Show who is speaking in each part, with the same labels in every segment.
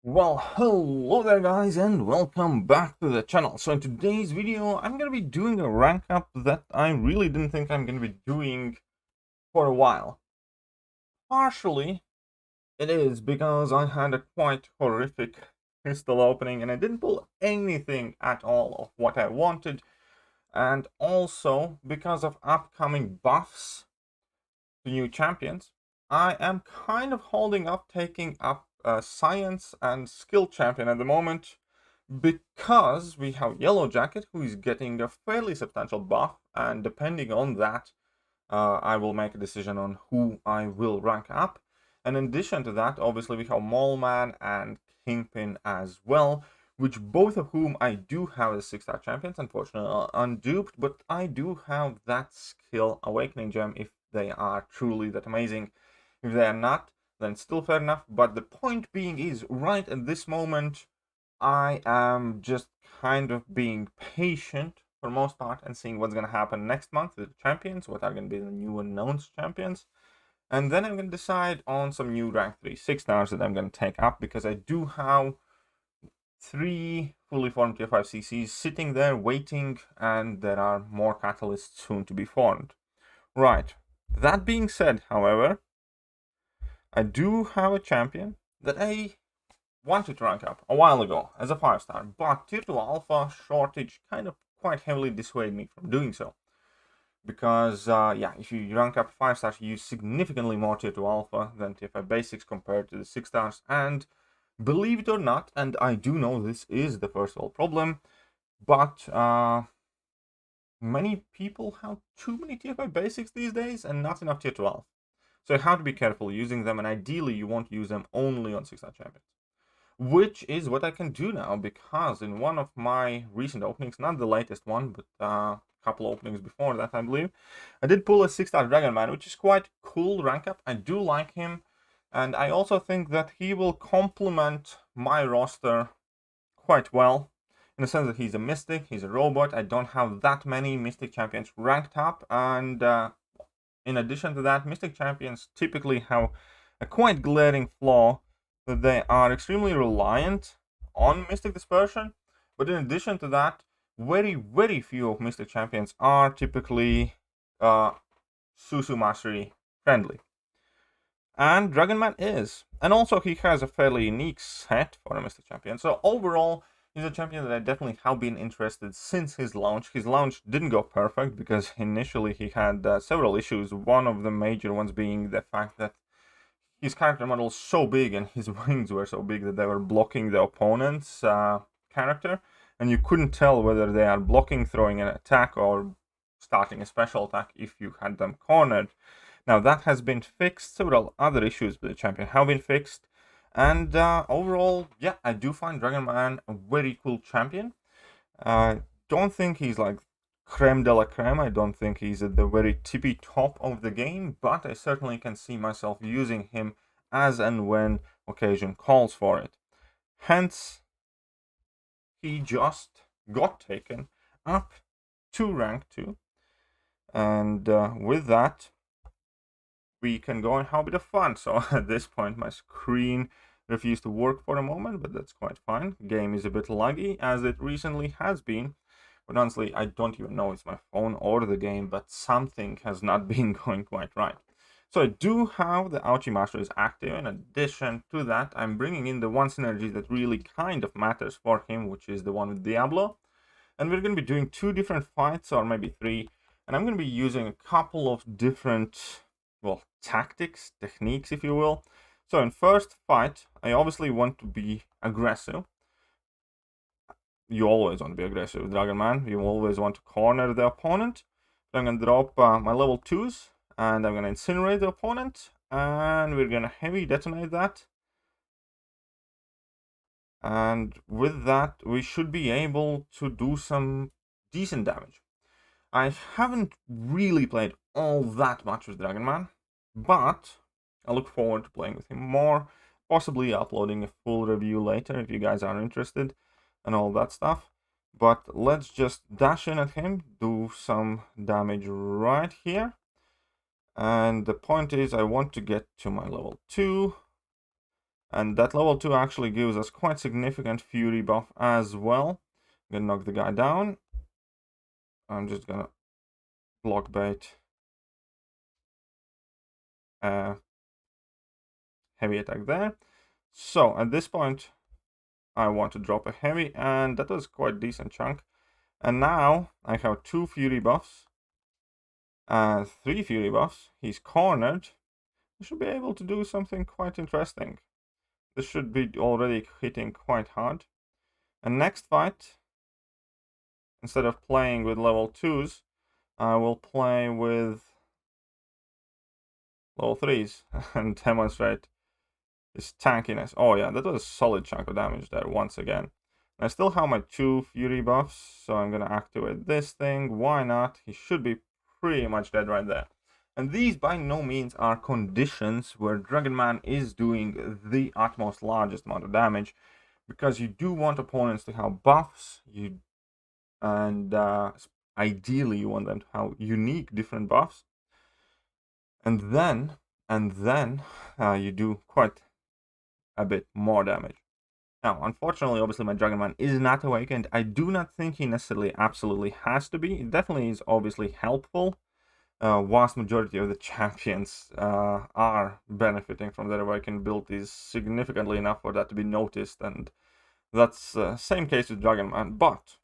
Speaker 1: Well, hello there guys and welcome back to the channel. So in today's video, I'm going to be doing a rank up that I really didn't think I'm going to be doing for a while. Partially, it is because I had a quite horrific crystal opening and I didn't pull anything at all of what I wanted. And also, because of upcoming buffs to new champions, I am kind of holding up taking up science and skill champion at the moment, because we have Yellow Jacket who is getting a fairly substantial buff, and depending on that, I will make a decision on who I will rank up. And in addition to that, obviously we have Mole Man and Kingpin as well, which both of whom I do have as 6-star champions, unfortunately unduped, but I do have that skill Awakening Gem if they are truly that amazing. If they are not, then still fair enough. But the point being is, right at this moment, I am just kind of being patient for most part and seeing what's going to happen next month with the champions, what are going to be the new announced champions. And then I'm going to decide on some new rank 3 6-stars that I'm going to take up, because I do have 3 fully formed tier 5 CCs sitting there waiting, and there are more catalysts soon to be formed. Right. That being said, however, I do have a champion that I wanted to rank up a while ago as a 5-star, but tier 2 alpha shortage kind of quite heavily dissuaded me from doing so. Because, yeah, if you rank up 5 stars, you use significantly more tier 2 alpha than tier 5 basics compared to the 6 stars. And believe it or not, and I do know this is the first world problem, but many people have too many tier 5 basics these days and not enough tier 2 alpha. So you have to be careful using them, and ideally you won't use them only on 6-star champions. Which is what I can do now, because in one of my recent openings, not the latest one, but a couple openings before that, I believe, I did pull a 6-star Dragon Man, which is quite cool rank up. I do like him, and I also think that he will complement my roster quite well, in the sense that he's a Mystic, he's a robot. I don't have that many Mystic champions ranked up, and in addition to that, Mystic champions typically have a quite glaring flaw, that they are extremely reliant on Mystic Dispersion, but in addition to that, very few of Mystic champions are typically Susu Mastery friendly. And Dragon Man is. And also he has a fairly unique set for a Mystic champion. So overall, he's a champion that I definitely have been interested since his launch. His launch didn't go perfect because initially he had several issues. One of the major ones being the fact that his character model is so big and his wings were so big that they were blocking the opponent's character, and you couldn't tell whether they are blocking, throwing an attack, or starting a special attack if you had them cornered. Now that has been fixed. Several other issues with the champion have been fixed, and overall, yeah, I do find Dragon Man a very cool champion. Don't think he's like creme de la creme. I don't think he's at the very tippy top of the game, but I certainly can see myself using him as and when occasion calls for it. Hence, he just got taken up to rank 2, and with that, we can go and have a bit of fun. So at this point, my screen refused to work for a moment, but that's quite fine. Game is a bit laggy, as it recently has been. But honestly, I don't even know it's my phone or the game, but something has not been going quite right. So I do have the Ouchie Master is active. In addition to that, I'm bringing in the one synergy that really kind of matters for him, which is the one with Diablo. And we're going to be doing 2 different fights, or maybe 3. And I'm going to be using a couple of different, well, tactics, techniques, if you will. So in first fight, I obviously want to be aggressive. You always want to be aggressive with Dragon Man. You always want to corner the opponent. So I'm going to drop my level 2s, and I'm going to incinerate the opponent, and we're going to heavy detonate that. And with that, we should be able to do some decent damage. I haven't really played all that much with Dragon Man, but I look forward to playing with him more, possibly uploading a full review later if you guys are interested, and all that stuff. But let's just dash in at him, do some damage right here. And the point is, I want to get to my level 2, And that level 2 actually gives us quite significant fury buff as well. I'm gonna knock the guy down. I'm just gonna block bait. Heavy attack there. So at this point, I want to drop a heavy, and that was quite decent chunk. And now I have 2 fury buffs and 3 fury buffs. He's cornered. I should be able to do something quite interesting. This should be already hitting quite hard. And next fight, instead of playing with level 2s, I will play with level 3s and demonstrate his tankiness. Oh yeah, that was a solid chunk of damage there once again. I still have my 2 fury buffs, so I'm gonna activate this thing. Why not? He should be pretty much dead right there. And these by no means are conditions where Dragonman is doing the utmost largest amount of damage, because you do want opponents to have buffs, and ideally you want them to have unique different buffs, and then you do quite a bit more damage. Now, unfortunately, obviously, my Dragonman is not awakened. I do not think he necessarily absolutely has to be. It definitely is obviously helpful. Vast majority of the champions are benefiting from their awakened abilities significantly enough for that to be noticed, and that's the same case with Dragonman, but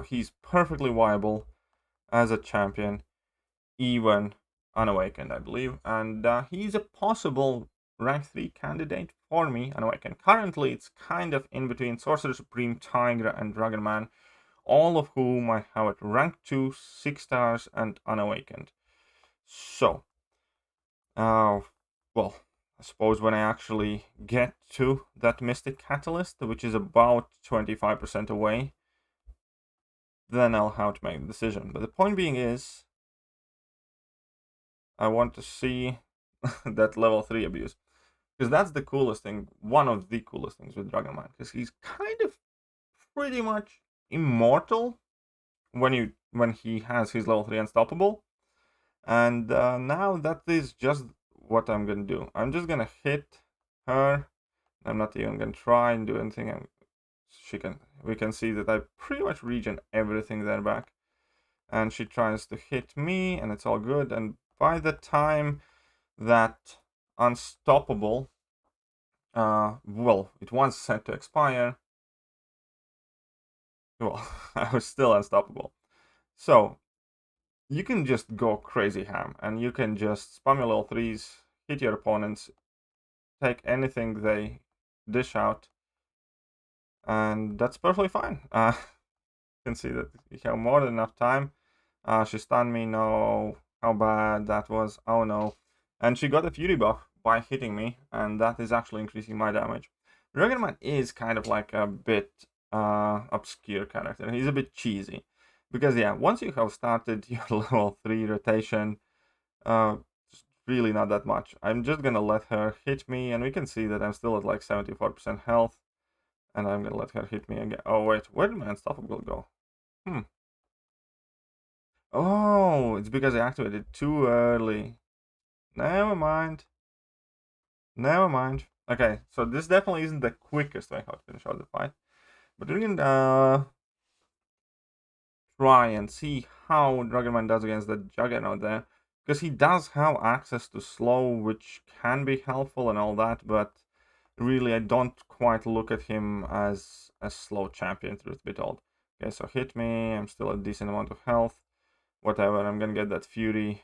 Speaker 1: he's perfectly viable as a champion, even unawakened, I believe, and he's a possible rank 3 candidate for me unawakened. Currently, it's kind of in between Sorcerer Supreme, Tigra, and Dragonman, all of whom I have at rank 2, 6 stars, and unawakened. So, well, I suppose when I actually get to that Mystic Catalyst, which is about 25% away, then I'll have to make the decision. But the point being is, I want to see that level 3 abuse. Because that's the coolest thing, one of the coolest things with Dragonman. Because he's kind of pretty much immortal when he has his level 3 unstoppable. And now that is just what I'm gonna do. I'm just gonna hit her. I'm not even gonna try and do anything. We can see that I pretty much regen everything there back. And she tries to hit me, and it's all good. And by the time that unstoppable, well, it was set to expire. Well, I was still unstoppable. So you can just go crazy ham, and you can just spam your level 3s, hit your opponents, take anything they dish out, and that's perfectly fine. You can see that you have more than enough time. She stunned me, no, how bad that was, oh no. And she got a fury buff by hitting me, and that is actually increasing my damage. Dragonman is kind of like a bit obscure character. He's a bit cheesy. Because yeah, once you have started your level 3 rotation, it's really not that much. I'm just gonna let her hit me, and we can see that I'm still at like 74% health. And I'm gonna let her hit me again. Oh wait, where did my unstoppable go? Oh, it's because I activated too early. Never mind. Never mind. Okay, so this definitely isn't the quickest way how to finish out the fight. But we can try and see how Dragonman does against the Juggernaut there. Because he does have access to slow, which can be helpful and all that, but really I don't quite look at him as a slow champion, truth be told. Okay, so hit me, I'm still a decent amount of health. Whatever, I'm gonna get that Fury.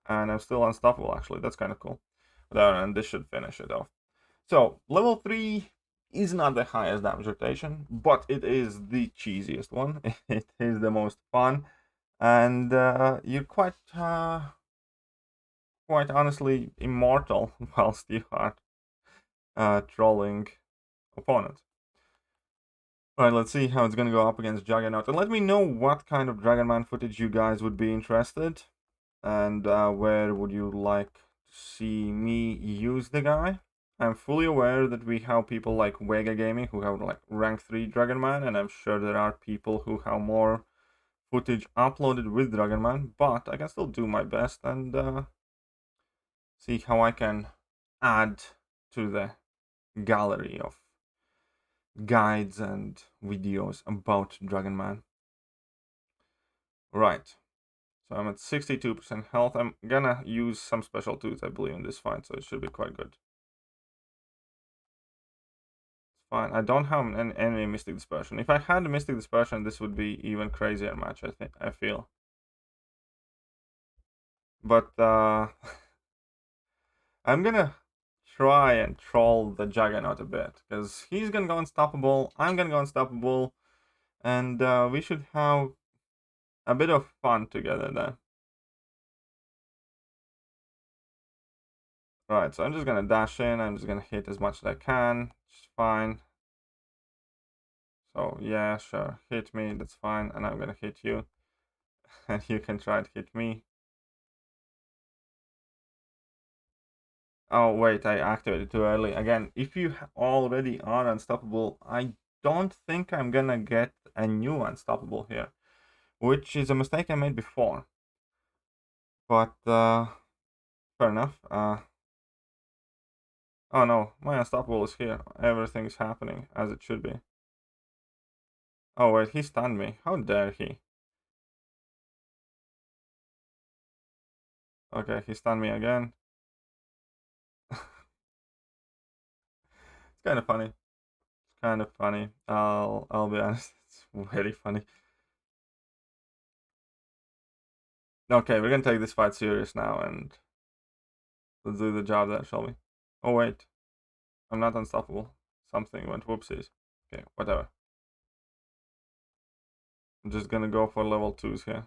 Speaker 1: And I'm still unstoppable, actually. That's kind of cool. Whatever, and this should finish it off. So, level 3 is not the highest damage rotation, but it is the cheesiest one. It is the most fun, and you're quite honestly immortal whilst you are trolling opponents. Alright, let's see how it's gonna go up against Juggernaut, and let me know what kind of Dragonman footage you guys would be interested, and where would you like to see me use the guy. I'm fully aware that we have people like Vega Gaming who have like rank 3 Dragonman, and I'm sure there are people who have more footage uploaded with Dragonman, but I can still do my best and see how I can add to the gallery of guides and videos about Dragon Man. Right. So I'm at 62% health. I'm gonna use some special tools, I believe, in this fight, so it should be quite good. It's fine. I don't have any Mystic Dispersion. If I had a Mystic Dispersion, this would be even crazier match, I feel. But I'm gonna try and troll the Juggernaut a bit, because he's gonna go unstoppable, I'm gonna go unstoppable, and we should have a bit of fun together there. Right, so I'm just gonna dash in, I'm just gonna hit as much as I can, it's fine. So yeah, sure, hit me, that's fine, and I'm gonna hit you, and you can try to hit me. Oh wait, I activated too early. Again, if you already are unstoppable, I don't think I'm gonna get a new unstoppable here, which is a mistake I made before. But fair enough. Oh no, my unstoppable is here. Everything's happening as it should be. Oh wait, he stunned me. How dare he? Okay, he stunned me again. It's kind of funny. It's kind of funny. I'll be honest. It's very funny. Okay, we're gonna take this fight serious now and let's do the job there, shall we? Oh wait, I'm not unstoppable. Something went whoopsies. Okay, whatever. I'm just gonna go for level 2s here.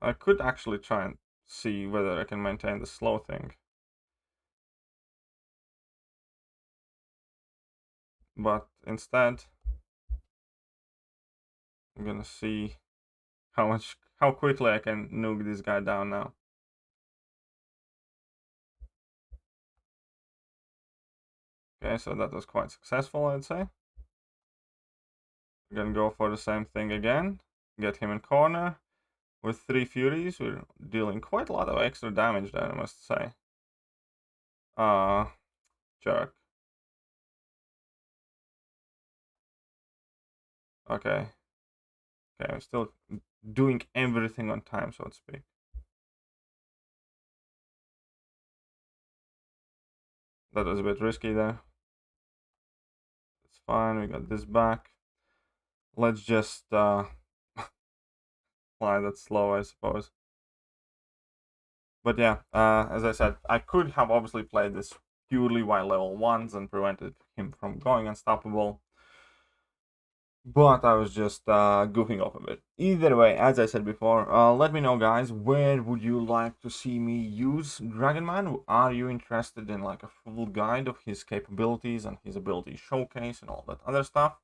Speaker 1: I could actually try and see whether I can maintain the slow thing. But instead, I'm gonna see how quickly I can nuke this guy down now. Okay, so that was quite successful, I'd say. We're gonna go for the same thing again. Get him in corner. With 3 Furies, we're dealing quite a lot of extra damage there, I must say. Jerk. Okay. Okay, I'm still doing everything on time, so to speak. That was a bit risky there. It's fine, we got this back. Let's just fly that slow, I suppose. But yeah, as I said, I could have obviously played this purely while level 1s and prevented him from going unstoppable. But I was just goofing off a bit. Either way, as I said before, let me know, guys, where would you like to see me use Dragon Man? Are you interested in like a full guide of his capabilities and his ability showcase and all that other stuff?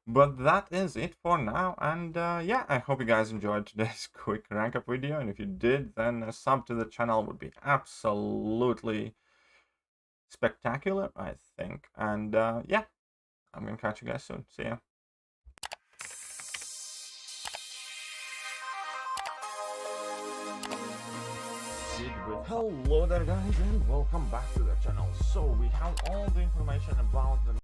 Speaker 1: But that is it for now, and yeah, I hope you guys enjoyed today's quick rank up video, and if you did, then a sub to the channel would be absolutely spectacular, I think. And yeah, I'm gonna catch you guys soon. See ya. Hello there, guys, and welcome back to the channel. So we have all the information about the